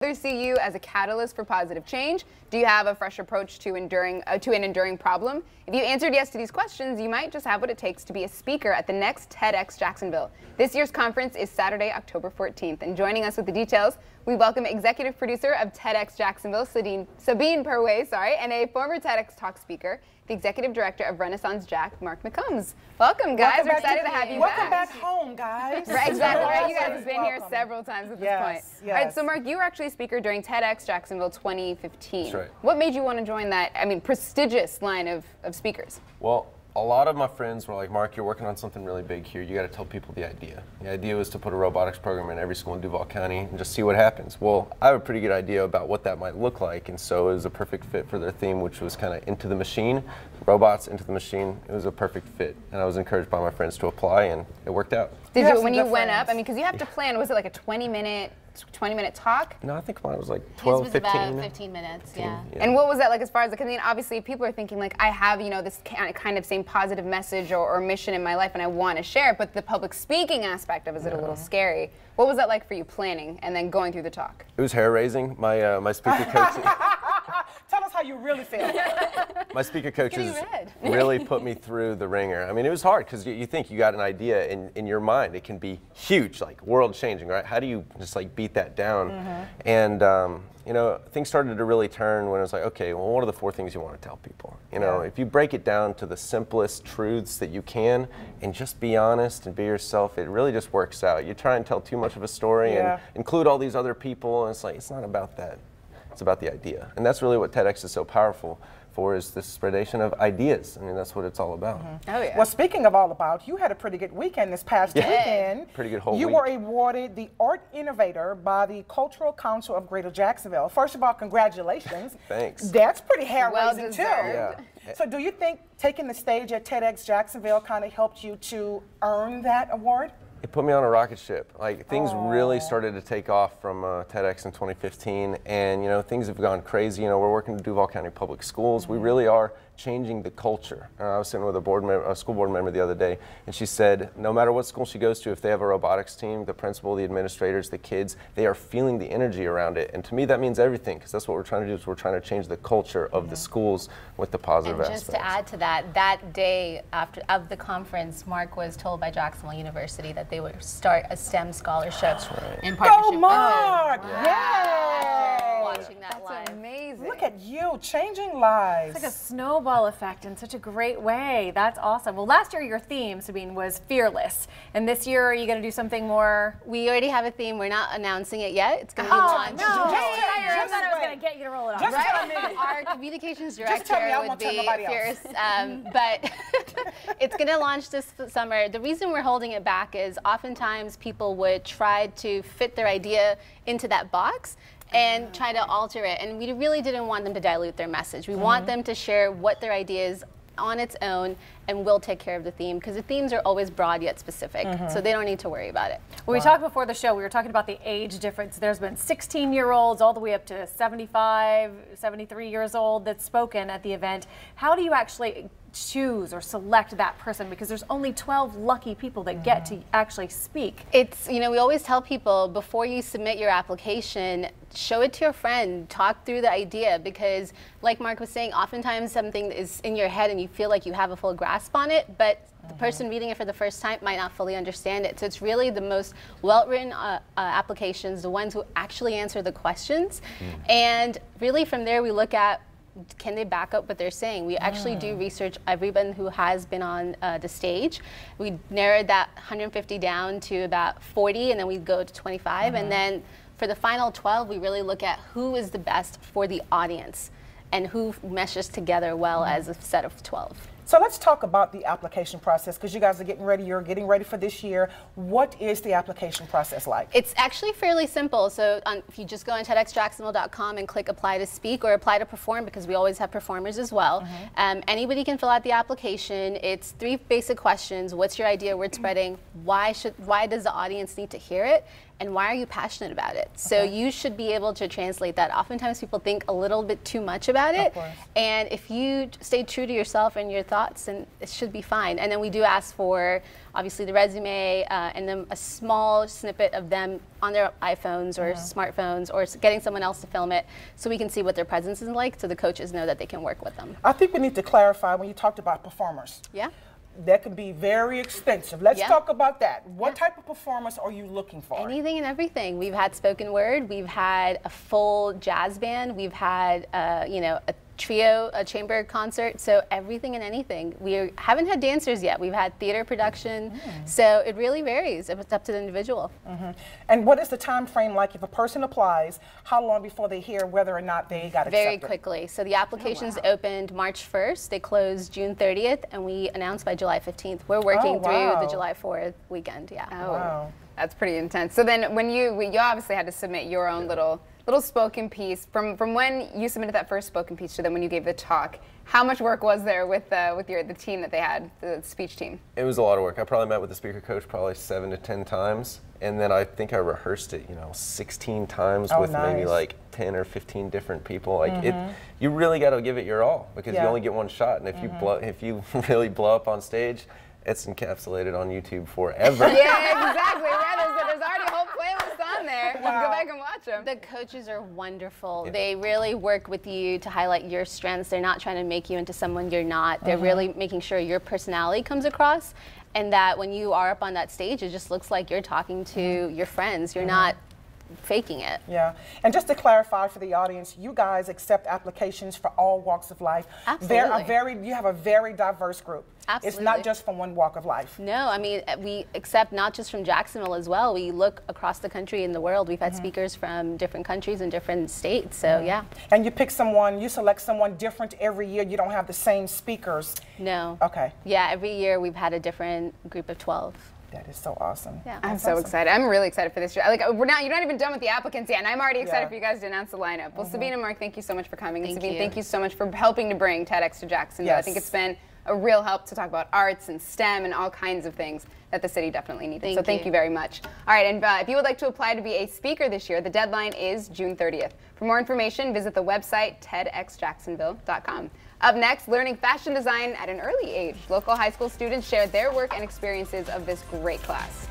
others see you as a catalyst for positive change? Do you have a fresh approach to an enduring problem? If you answered yes to these questions, you might just have what it takes to be a speaker at the next TEDx Jacksonville. This year's conference is Saturday, October 14th. And joining us with the details, we welcome executive producer of TEDx Jacksonville, Sabeen Perewaiz, and a former TEDx Talk speaker, the executive director of Renaissance Jack, Mark McCombs. Welcome, guys. We're excited to have you back. Welcome back home, guys. Right, exactly. Right. You guys have been here several times at this point. Yes. All right, so Mark, you were actually a speaker during TEDx Jacksonville 2015. That's right. What made you want to join that, prestigious line of speakers? Well, a lot of my friends were like, Mark, you're working on something really big here. You got to tell people the idea. The idea was to put a robotics program in every school in Duval County and just see what happens. Well, I have a pretty good idea about what that might look like, and so it was a perfect fit for their theme, which was kind of into the machine, robots into the machine. It was a perfect fit, and I was encouraged by my friends to apply, and it worked out. Did you, when you went up, because you have to plan, was it like a 20-minute talk? No, I think mine was like 12, 15. About 15 minutes, yeah. And what was that like as far as, obviously people are thinking like, I have, this kind of same positive message or mission in my life and I want to share it, but the public speaking aspect of it is a little scary. What was that like for you planning and then going through the talk? It was hair-raising. My speaker coach... Tell us how you really feel. My speaker coaches really put me through the ringer. It was hard because you think you got an idea in your mind. It can be huge, like world-changing, right? How do you just like beat that down? And things started to really turn when I was like, okay, well, what are the 4 things you want to tell people? If you break it down to the simplest truths that you can and just be honest and be yourself, it really just works out. You try and tell too much of a story and include all these other people, and it's like, it's not about that. It's about the idea. And that's really what TEDx is so powerful for, is this spreadation of ideas. That's what it's all about. Oh, yeah. Well, speaking of all about, you had a pretty good weekend this past weekend. Pretty good whole week. You were awarded the Art Innovator by the Cultural Council of Greater Jacksonville. First of all, congratulations. Thanks. That's pretty hair-raising, too. Yeah. So do you think taking the stage at TEDx Jacksonville kind of helped you to earn that award? It put me on a rocket ship. Like, things really started to take off from TEDx in 2015, and things have gone crazy. We're working with Duval County Public Schools. We really are changing the culture. I was sitting with a school board member the other day, and she said no matter what school she goes to, if they have a robotics team, the principal, the administrators, the kids, they are feeling the energy around it. And to me, that means everything, because that's what we're trying to do, is we're trying to change the culture of the schools with the positive aspects. And just to add to that, that day of the conference, Mark was told by Jacksonville University that they would start a STEM scholarship in partnership. Go Mark! Watching that live. Amazing. Look at you, changing lives. It's like a snowball effect in such a great way. That's awesome. Well, last year your theme, Sabeen, was fearless. And this year, are you going to do something more? We already have a theme. We're not announcing it yet. It's going to be launched. No. I thought I was going to get you to roll it off. Our communications director would be fierce. But it's going to launch this summer. The reason we're holding it back is oftentimes people would try to fit their idea into that box and try to alter it, and we really didn't want them to dilute their message. We want them to share what their idea is on its own, and we'll take care of the theme, because the themes are always broad yet specific, so they don't need to worry about it. When we talked before the show, we were talking about the age difference. There's been 16-year-olds all the way up to 75, 73 years old that's spoken at the event. How do you actually choose or select that person, because there's only 12 lucky people that get to actually speak? It's, we always tell people before you submit your application, show it to a friend, talk through the idea, because like Mark was saying, oftentimes something is in your head and you feel like you have a full grasp on it, but the person reading it for the first time might not fully understand it. So it's really the most well-written applications, the ones who actually answer the questions, and really from there we look at, can they back up what they're saying? We actually do research everyone who has been on the stage. We narrowed that 150 down to about 40, and then we go to 25. And then for the final 12, we really look at who is the best for the audience and who meshes together well as a set of 12. So let's talk about the application process, because you guys are getting ready, you're getting ready for this year. What is the application process like? It's actually fairly simple. So if you just go on TEDxJacksonville.com and click apply to speak or apply to perform, because we always have performers as well, anybody can fill out the application. It's 3 basic questions. What's your idea, word spreading? Why does the audience need to hear it? and why are you passionate about it? So you should be able to translate that. Oftentimes people think a little bit too much about it, and if you stay true to yourself and your thoughts, then it should be fine. And then we do ask for obviously the resume and then a small snippet of them on their iPhones or smartphones, or getting someone else to film it so we can see what their presence is like, so the coaches know that they can work with them. I think we need to clarify when you talked about performers. Yeah. That can be very expensive. Let's talk about that. What type of performance are you looking for? Anything and everything. We've had spoken word, we've had a full jazz band, we've had you know, a trio, a chamber concert, so everything and anything. We haven't had dancers yet. We've had theater production, so it really varies. It's up to the individual. And what is the time frame like if a person applies? How long before they hear whether or not they got accepted? Very quickly. So the applications opened March 1st. They closed June 30th, and we announced by July 15th. We're working through the July 4th weekend. Yeah. Oh, that's pretty intense. So then, when you obviously had to submit your own little spoken piece from when you submitted that first spoken piece to then when you gave the talk. How much work was there with the team that they had, the speech team? It was a lot of work. I probably met with the speaker coach probably 7 to 10 times, and then I think I rehearsed it, you know, 16 times with maybe like 10 or 15 different people. Like you really got to give it your all, because you only get one shot, and if you really blow up on stage, it's encapsulated on YouTube forever. Yeah, exactly. There's already a whole playlist on there. Wow. Go back and watch them. The coaches are wonderful. Yeah. They really work with you to highlight your strengths. They're not trying to make you into someone you're not. They're really making sure your personality comes across, and that when you are up on that stage, it just looks like you're talking to your friends. You're not faking it. Yeah. And just to clarify for the audience, you guys accept applications for all walks of life. Absolutely. You have a very diverse group. Absolutely. It's not just from one walk of life. No, I mean, we accept not just from Jacksonville as well. We look across the country and the world. We've had speakers from different countries and different states, so yeah. And you pick someone, you select someone different every year. You don't have the same speakers. No. Okay. Yeah, every year we've had a different group of 12. That is so awesome. Yeah. I'm so excited. I'm really excited for this year. Like, you're not even done with the applicants yet, and I'm already excited for you guys to announce the lineup. Well, Sabeen and Mark, thank you so much for coming. And Sabeen, thank you so much for helping to bring TEDx to Jacksonville. Yes. I think it's been a real help to talk about arts and STEM and all kinds of things that the city definitely needed. So thank you very much. All right, and if you would like to apply to be a speaker this year, the deadline is June 30th. For more information, visit the website tedxjacksonville.com. Up next, learning fashion design at an early age. Local high school students share their work and experiences of this great class.